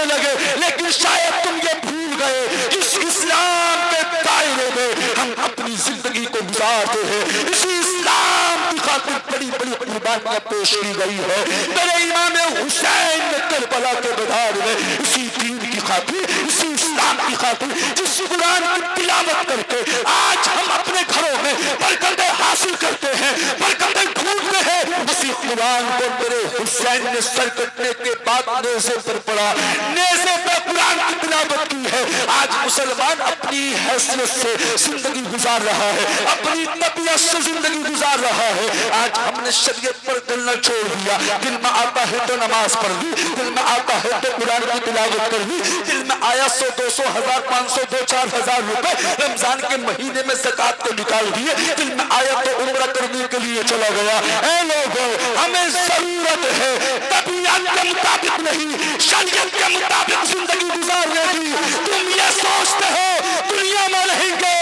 کرنے لگے، لیکن شاید تم یہ بھول گئے اس اسلام کے دائرے میں ہم اپنی زندگی کو گزارتے ہیں، اسی اسلام کی خاطر بڑی بڑی قربانیاں پیش کی گئی ہے۔ میرے امام حسین نے کربلا کے میدان میں اسی دین کی خاطر، اسی اسلام کی خاطر، جس قرآن کی تلاوت کر کے آج ہم اپنے گھروں میں برکتیں حاصل کرتے ہیں، برکتیں ڈھونڈتے ہیں، اسی قرآن کو میرے حسین نے سر کٹنے کے بعد نیزے پر پڑا، نیزے پر قرآن کی تلاوت کی ہے۔ آج مسلمان اپنی حیثیت سے زندگی گزار رہا ہے، اپنی طبیعت سے زندگی گزار رہا ہے۔ آج ہم نے شریعت پر چلنا چھوڑ دیا، دل میں آتا ہے تو نماز پڑھ لی، دل میں آتا ہے تو قرآن کی تلاوت کر لی، دل میں آیا 100 200 1000 500 2 4000 روپے رمضان کے مہینے میں زکات کے نکال دیے، دل میں آیا تو عمرہ کرنے کے لیے چلا گیا۔ اے لوگوں، ہمیں ضرورت ہے طبیعت کے مطابق نہیں، شریعت کے مطابق زندگی گزارنے کی۔ تم یہ سوچتے ہو دنیا میں رہیں گے،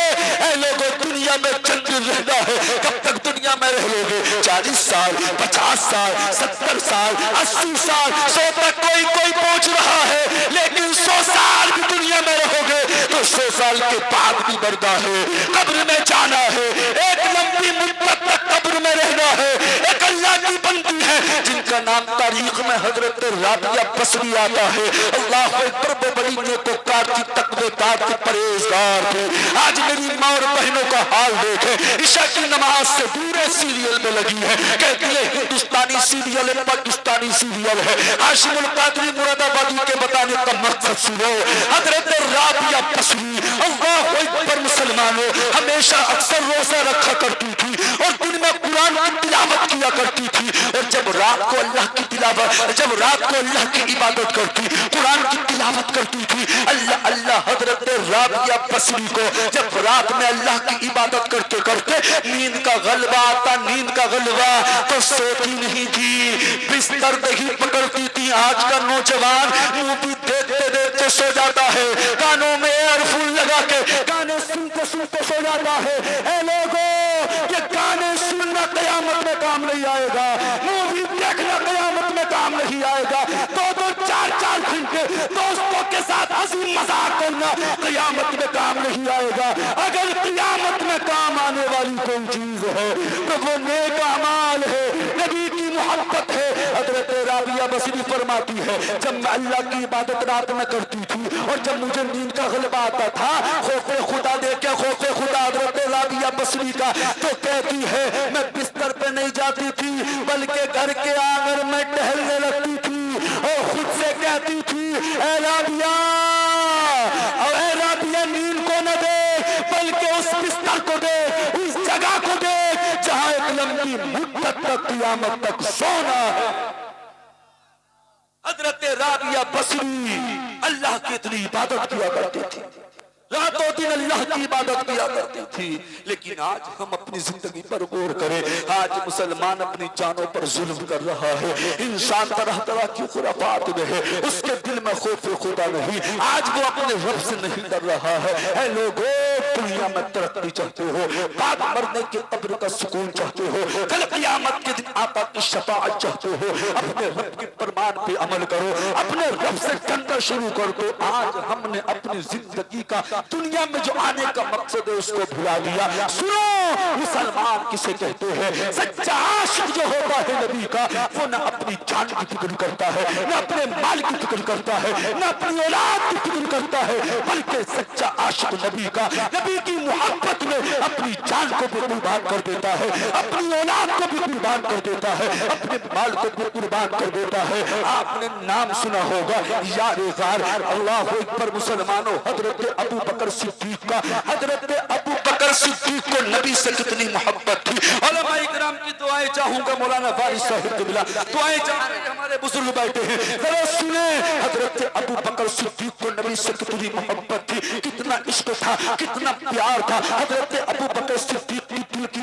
اے لوگوں دنیا میں چند دن رہنا ہے، کب تک دنیا میں رہ لو گے؟ 40 سال 50 سال 70 سال 80 سال 100 تک کوئی پہنچ رہا ہے، لیکن 100 سال بھی دنیا میں رہو گے تو 100 سال کے بعد بھی مرنا ہے، قبر میں جانا ہے، ایک لمبی مدت تک قبر میں رہنا ہے۔ ایک اللہ کی بندی ہے جن کا نام تاریخ میں حضرت رابعہ بصری آتا ہے، اللہ اکبر، وہ بڑی نیکوکار کی تقوی دار کی پرہیزگار تھی۔ آج میری ماں اور بہنوں کا حال دیکھیں، عشاء کی نماز سے پورے سیریل میں لگی ہے، کہتی ہے ہندوستانی سیریل ہے، پاکستانی سیریل ہے۔ ہاشم القادری مراد آبادی کے بتانے کا مقصد سنو، حضرت رابعہ بصری اللہ اکبر مسلمانوں ہمیشہ اکثر روزہ رکھا کرتی تھی اور دن میں قرآن کی تلاوت کیا کرتی تھی، اور جب رات کو اللہ کی تلاوت، جب رات کو اللہ کی عبادت کرتی، قرآن کی تلاوت کرتی تھی، اللہ اللہ حضرت رابعہ بصری کو جب رات میں اللہ کی عبادت کرتے کرتے نیند کا غلبہ آتا، نیند کا غلبہ، تو سوتی نہیں تھی، بستر نہیں پکڑتی تھی۔ آج کا نوجوان مووی دیکھتے دیکھتے سو جاتا ہے، کانوں میں ایئر فون لگا کے گانے سنتے سنتے سو جاتا ہے۔ اے لوگوں، یہ گانے سننا قیامت میں کام نہیں آئے گا، مووی دیکھنا قیامت میں کام نہیں آئے گا، 2 4 گھنٹے دوستوں کے ساتھ ہنسی مذاق کرنا قیامت میں کام نہیں آئے گا۔ اگر قیامت میں کام آنے والی کوئی چیز ہے تو وہ نیک اعمال ہے، نبی کی محبت ہے۔ حضرت رابعہ بصری فرماتی ہے، جب میں اللہ کی عبادت رات میں کرتی تھی اور جب مجھے نیند کا غلبہ آتا تھا، خوف خدا دیکھے، خوف خدا حضرت رابعہ بصری کا، تو کہتی ہے میں بستر پہ نہیں جاتی تھی بلکہ گھر کے آنگن میں ٹہلنے لگتی تھی اور خود سے کہتی تھی، اے رابعہ، اور اے رابعہ نیند کو نہ دے بلکہ اس بستر کو دے، اس جگہ کو دے جہاں ایک لمبی مدت تک قیامت تک سونا ہے۔ حضرت رابعہ بصری اللہ کی اتنی عبادت کیا کرتی تھی، راتوں دن اللہ کی عبادت کیا کرتی تھی، لیکن آج ہم اپنی زندگی پر غور کریں، آج مسلمان اپنی جانوں پر ظلم کر رہا ہے، انسان طرح طرح کی خرافات میں ہے، اس کے دل میں خوف خدا نہیں، آج وہ اپنے رب سے نہیں ڈر رہا ہے۔ اے لوگوں، دنیا میں ترقی چاہتے ہو، بعد مرنے کی قبر کا سکون چاہتے ہو، کل قیامت کے دن آقا کی شفاعت چاہتے ہو، اپنے رب کے فرمان پہ عمل کرو، اپنے رب سے ڈرنا شروع کر دو۔ آج ہم نے اپنی زندگی کا دنیا میں جو آنے کا مقصد ہے اس کو بھلا دیا۔ سنو، مسلمان کسے کہتے ہیں؟ سچا عاشق جو ہوتا ہے نبی کا، وہ نہ اپنی جان کی فکر کرتا ہے، نہ اپنے مال کی فکر کرتا ہے، نہ اپنی اولاد کی فکر کرتا ہے، بلکہ سچا عاشق نبی کا نبی کی محبت میں اپنی جان کو بھی قربان کر دیتا ہے، اپنی اولاد کو بھی قربان کر دیتا ہے، اپنے مال کو بھی قربان کر دیتا ہے۔ آپ نے نام سنا ہوگا یار غار، اللہ اکبر مسلمانوں، حضرت ابو بکر صدیق کا، حضرت ابو بکر صدیق کو نبی سے کتنی محبت تھی۔ علماء اکرام کی دعائیں چاہوں گا، مولانا وارث صاحب قبلہ دعائیں چاہیں گے، ہمارے بزرگ بیٹھے ہیں، ذرا سنیں حضرت ابو بکر صدیق کو نبی سے کتنی محبت تھی، کتنا عشق تھا، کتنا پیار تھا۔ حضرت ابو بکر صدیق کی دل کی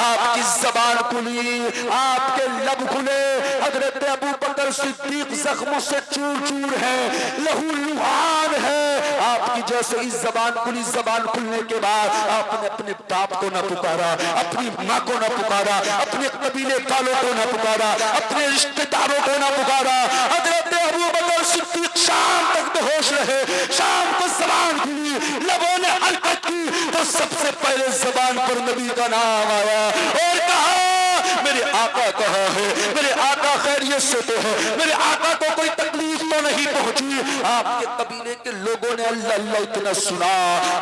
آپ کی زبان کھلی، آپ کے لب کھلے، حضرت ابو بکر صدیق زخموں سے چور چور ہے، لہو لہان ہے، آپ کی جیسے ہی زبان کھلی، زبان کھلنے کے بعد آپ نے اپنے باپ کو نہ پکارا، اپنی ماں کو نہ پکارا، اپنے قبیلے والوں کو نہ پکارا، اپنے رشتہ داروں کو نہ پکارا۔ حضرت ابو بکر صدیق شام تک بے ہوش رہے، شام کو زبان کھلی، لبوں نے حرکت کی تو سب سے پہلے زبان پر نبی کا نام آیا اور کہا میرے آقا کہاں ہے، میرے آقا خیریت سے تو ہے، میرے آقا کو کوئی تکلیف تو نہیں پہنچی۔ آپ کے قبیلے کے لوگوں نے اللہ اللہ اتنا سنا،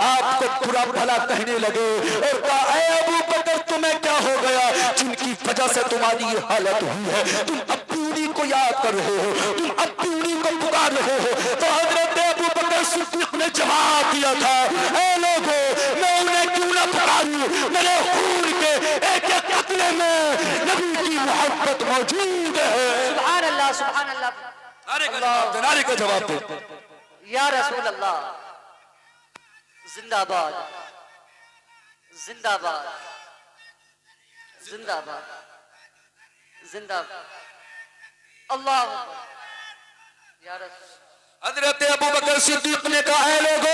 آپ کو برا بھلا کہنے لگے اور کہا اے ابو بکر تمہیں کیا ہو گیا جن کی وجہ سے تمہاری یہ حالت ہوئی ہے، تم اب بھی انہیں کو یاد کر رہے ہو، تم اب بھی انہیں کو پکار رہے ہو۔ تو حضرت ابو بکر صدیق نے جواب دیا تھا اے لوگو میں انہیں کیوں نہ پکاروں، میرے خون کے ایک ایک قطرے میں نبی کی محبت موجود ہے۔ سبحان اللہ سبحان اللہ۔ نعرے کا جواب دے یا رسول اللہ زندہ باد زندہ باد زندہ باد زندہ باد اللہ اکبر یا رسول۔ حضرت ابو بکر صدیق نے کہا اے لوگو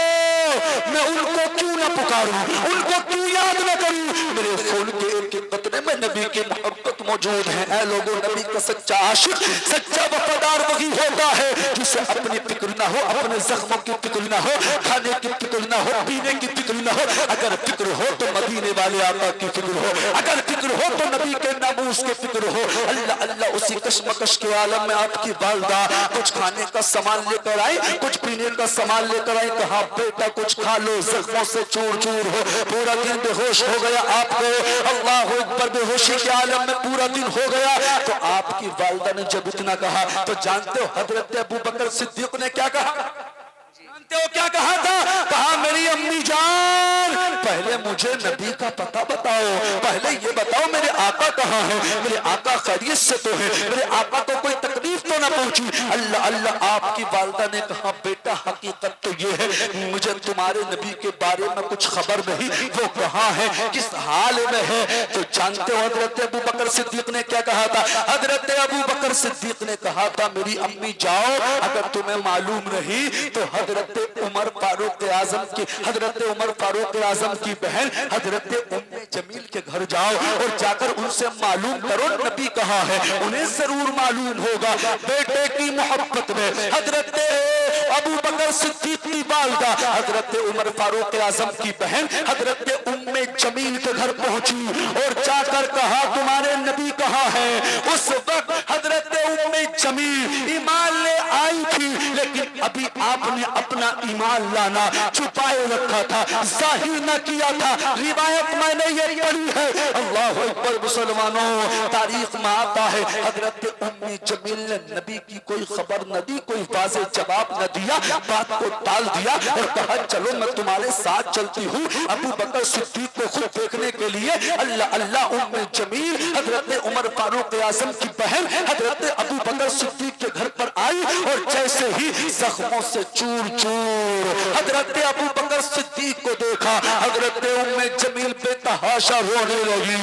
میں ان کو کیوں نہ پکاروں، ان کو کیوں یاد نہ کروں، میرے خون کے ایک ایک قطرے میں نبی کی محبت موجود ہے۔ اے لوگو نبی کا سچا عاشق، سچا وفادار وہی ہوتا ہے جسے اپنی فکر نہ ہو، اپنے زخموں کی فکر نہ ہو، کھانے کی فکر نہ ہو، پینے کی فکر نہ ہو۔ اگر فکر ہو تو مدینے والے آقا کی فکر ہو، اگر فکر ہو تو نبی کے ناموس کی فکر ہو۔ اللہ اللہ اسی کشمکش کے عالم میں آپ کی والدہ کچھ کھانے کا سامان لے کر آئی، کچھ پینے کا سامان لے کر آئی، کہا بیٹا کچھ کھا لو، زخموں سے چور چور ہو، پورا دن بے ہوش ہو گیا آپ کو، اللہ اکبر، بے ہوشی کے عالم میں پورا دن ہو گیا۔ تو آپ کی والدہ نے جب اتنا کہا تو جانتے ہو حضرت ابو بکر صدیق نے کیا کہا؟ جانتے ہو کیا کہا تھا؟ کہا میری امی جان پہلے مجھے نبی کا پتہ بتاؤ، پہلے یہ بتاؤ میرے آقا کہاں ہے، میرے آقا خیریت سے تو ہے، میرے آقا کو کوئی تکلیف تو نہ پہنچی۔ اللہ اللہ آپ کی والدہ نے کہا بیٹا حقیقت تو یہ ہے مجھے تمہارے نبی کے بارے میں کچھ خبر نہیں، وہ کہاں ہے، کس حال میں ہے۔ تو جانتے ہو حضرت ابو بکر صدیق نے کیا کہا تھا؟ حضرت ابو بکر صدیق نے کہا تھا میری امی جاؤ اگر تمہیں معلوم نہیں تو حضرت عمر فاروق اعظم کی، حضرت عمر فاروق اعظم کی بہن حضرت ام جمیل کے گھر جاؤ اور جا کر ان سے معلوم کرو نبی کہاں ہے، انہیں ضرور معلوم ہوگا۔ بیٹے کی محبت میں حضرت ابو بکر صدیق کی والدہ حضرت عمر فاروق اعظم کی بہن حضرت ام جمیل کے گھر پہنچی اور جا کر کہا تمہارے نبی کہاں ہے۔ اس وقت حضرت ام جمیل ایمان لے آئی تھی لیکن ابھی آپ نے اپنا ایمان لانا چھپائے رکھا تھا، ظاہر نہ کیا تھا۔ روایت میں نے یہ پڑھی ہے، اللہ اکبر مسلمانوں، تاریخ میں آتا ہے حضرت ام جمیل نے نبی کی کوئی خبر نہ دی، کوئی واضح جواب نہ دیا، بات کو ٹال دیا اور کہا چلو میں تمہارے ساتھ چلتی ہوں ابو بکر صدیق کو خود دیکھنے کے لیے۔ اللہ اللہ ام جمیل حضرت عمر فاروق اعظم کی بہن حضرت ابو بکر صدیق کے گھر پر آئی اور جیسے ہی زخموں سے چور چور حضرت ابو بکر صدیق کو دیکھا، حضرت ام جمیل بے تحاشا رونے لگی۔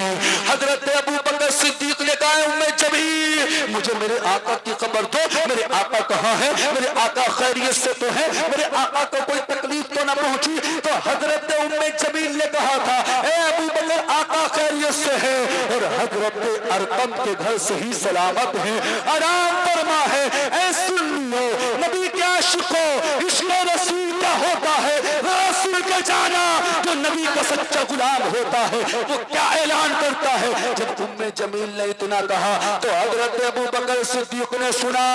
حضرت ابو بکر صدیق نے کہا ام جمیل مجھے میرے آقا کی خبر دو، میرے آقا کہاں ہے، میرے آقا خیریت سے تو ہے، میرے آقا کو کوئی تکلیف تو نہ پہنچی۔ تو حضرت ام جمیل نے کہا تھا اے ابو بکر آقا خیریت سے ہے اور حضرت ارقم کے گھر سے ہی سلامت ہے، آرام فرما ہے۔ اے سن لو نبی کے عاشقوں، عشق رسول کیا ہوتا ہے، رسول کے جانا جو نبی کا سچا غلام ہوتا ہے وہ کیا اعلان کرتا ہے۔ جب ام جمیل نے اتنا کہا تو حضرت ابو بکر صدیق نے سنا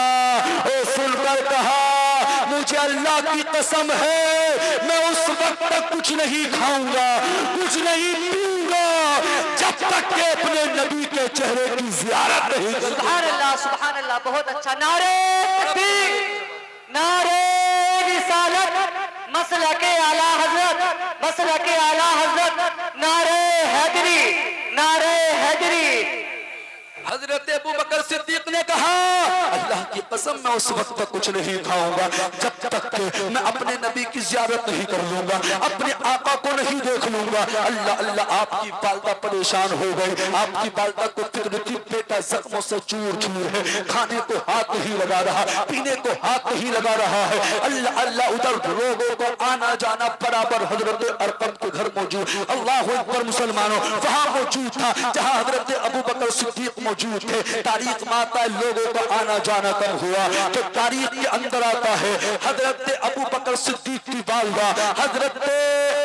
اور سن کر کہا مجھے اللہ کی قسم ہے میں اس وقت تک کچھ نہیں کھاؤں گا، کچھ نہیں پیوں گا جب تک کہ اپنے نبی کے چہرے کی زیارت نہیں کروں۔ سبحان اللہ سبحان اللہ، بہت اچھا۔ نعرہ تکبیر، نعرہ رسالت، مسلک اعلیٰ حضرت، مسلک اعلیٰ حضرت، نعرہ حیدری، نعرہ حیدری۔ حضرت ابو بکر صدیق نے کہا اللہ کی قسم میں اس وقت تک کچھ نہیں کھاؤں گا جب تک کہ میں اپنے نبی کی زیارت نہیں کر لوں گا، اپنے آقا کو نہیں دیکھ لوں گا۔ اللہ اللہ، آپ کی والدہ پریشان ہو گئی، آپ کی والدہ کو فکر تھی بیٹا زخموں سے چور چور ہے، کھانے کو ہاتھ نہیں لگا رہا، پینے کو ہاتھ نہیں لگا رہا ہے۔ اللہ اللہ، ادھر لوگوں کو آنا جانا برابر حضرت ارقم کے گھر موجود، اللہ اکبر مسلمانوں، وہاں موجود تھا جہاں حضرت ابو بکر صدیق موجود تھے۔ تاریخ ماتا ہے لوگوں کا آنا جانا کم ہوا تو تاریخ کے اندر آتا ہے حضرت ابو بکر صدیق کی والدہ حضرت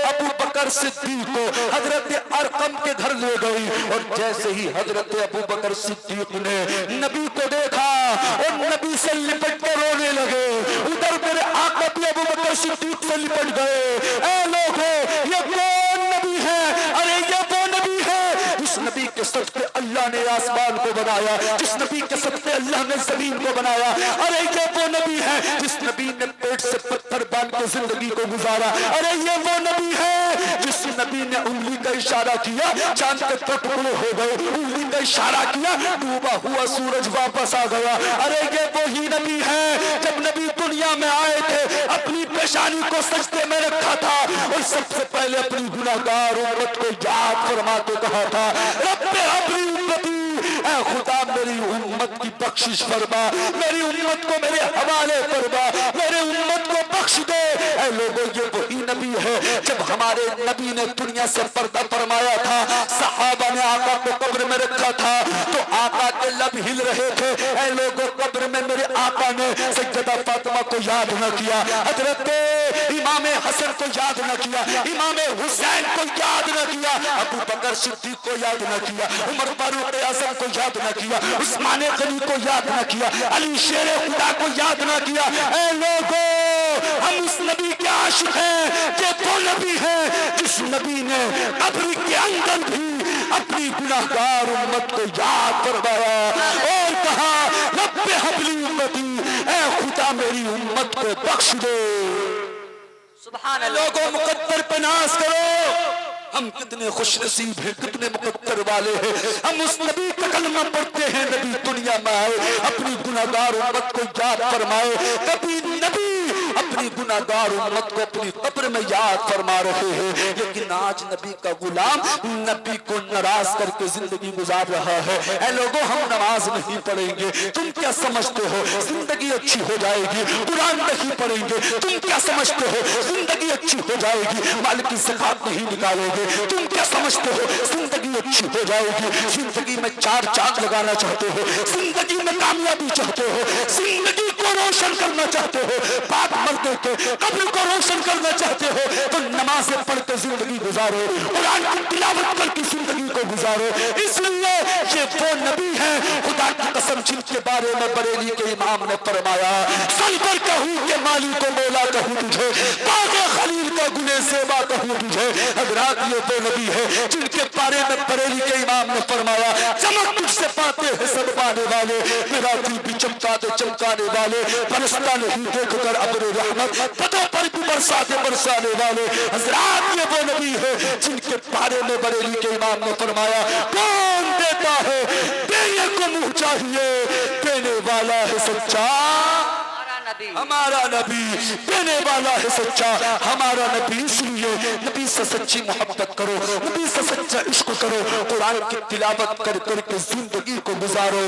ابو بکر صدیق کو حضرت ارقم کے گھر لے گئی، اور جیسے ہی حضرت ابو بکر صدیق نے نبی کو دیکھا اور نبی سے لپٹ کے رونے لگے، ادھر میرے آقا بھی ابو بکر صدیق سے لپٹ گئے۔ اے لوگوں، یہ کون نبی ہے؟ ارے یہ وہ نبی ہے جس نبی کے صدقے اللہ نے آسمان کو بنایا، جس نبی کے صدقے اللہ نے زمین کو بنایا۔ ارے یہ وہ نبی ہے جس نبی نے پیٹ سے پتھر باندھ کے زندگی کو گزارا۔ ارے یہ وہ نبی ہے جس نبی نے انگلی کا اشارہ کیا چاند کے ٹکڑے ہو گئے، انگلی کا اشارہ کیا ڈوبا ہوا سورج واپس آ گیا۔ ارے یہ وہی نبی ہے جب نبی دنیا میں آئے تھے اپنی پیشانی کو سجدے میں رکھا تھا اور سب سے پہلے اپنی گناہگار امت کو یاد فرما کے کہا تھا رب اپنی امتی، اے خدا میری امت کی بخشش فرما، میری امت کو میرے حوالے فرما، میرے امت کو بخش دے۔ اے لوگوں، یہ وہی نبی ہے جب ہمارے نبی نے دنیا سے پردہ فرمایا تھا، صحابہ نے آقا کو قبر میں رکھا تھا تو آقا کے لب ہل رہے تھے۔ اے لوگوں، قبر میں میرے آقا نے سیدہ فاطمہ کو یاد نہ کیا، حضرت امام حسن کو یاد نہ کیا، امام حسین کو یاد نہ کیا، ابو بکر صدیق کو یاد نہ کیا، عمر فاروق اعظم کو یاد نہ کیا، عثمان غنی کو یاد نہ کیا، علی شیر خدا کو یاد نہ کیا۔ اے لوگوں، ہم اس نبی کے عاشق ہیں، یہ وہ نبی ہے جس نبی نے قبر کے اندر بھی اپنی گناہگار امت کو یاد فرمایا اور کہا رب حبلی امتی، اے خدا میری امت کو بخش دے۔ سبحان اللہ۔ لوگوں، مقدر پہ ناز کرو، ہم کتنے خوش نصیب ہیں، کتنے مقدر والے ہیں، ہم اس نبی کا کلمہ پڑھتے ہیں، نبی دنیا میں آئے اپنی گناہگار امت کو یاد فرمائے، کبھی نبی اپنی گناہگار امت کو اپنی قبر میں یاد فرما رہے ہیں، لیکن آج نبی کا غلام نبی کو ناراض کر کے زندگی گزار رہا ہے۔ اے لوگوں، ہم نماز نہیں پڑھیں گے، تم کیا سمجھتے ہو زندگی اچھی ہو جائے گی؟ قرآن نہیں پڑھیں گے، تم کیا سمجھتے ہو زندگی اچھی ہو جائے گی؟ مال کی زکات نہیں نکالو گے، تم کیا سمجھتے ہو زندگی اچھی ہو جائے گی؟ زندگی میں چار چاند لگانا چاہتے ہو، زندگی میں کامیابی چاہتے ہو، زندگی کو روشن کرنا چاہتے ہو، باپ مرتے کے قبر کو روشن کرنا چاہتے ہو تو نمازیں پڑھ کے زندگی گزارو، قرآن کی تلاوت کر کے زندگی کو گزارو۔ اس لیے یہ وہ نبی ہیں خدا کی قسم جن کے بارے میں بریلی کے امام نے فرمایا سن کر کہوں کہ مالی کو مولا کہوں تجھے، باغ خلیل کا گلے زیبا کہوں تجھے۔ حضرات، یہ وہ نبی ہے جن کے بارے میں بریلی کے امام نے فرمایا چمک تجھ سے پاتے ہیں سب پانے والے، میرا دل بھی چمکا دے چمکانے والے، برستا نہیں دیکھ کر ابر رحمت، پتوں پر بھی برسا دے برسانے والے۔ حضرات، یہ وہ نبی ہے جن کے بارے میں بریلی کے امام نے فرمایا کون دیتا ہے دینے کو منہ چاہیے، دینے والا ہے سچا ہمارا نبی، دینے والا ہے سچا ہمارا نبی۔ اس لیے نبی سے سچی محبت کرو، نبی سے سچا عشق کرو، قرآن کی تلاوت کر کر کے زندگی کو گزارو۔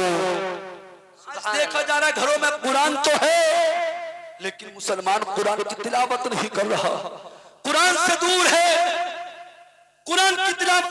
آج دیکھا جا رہا ہے گھروں میں قرآن تو ہے لیکن مسلمان قرآن کی تلاوت نہیں کر رہا، قرآن سے دور ہے، قرآن کی تلاوت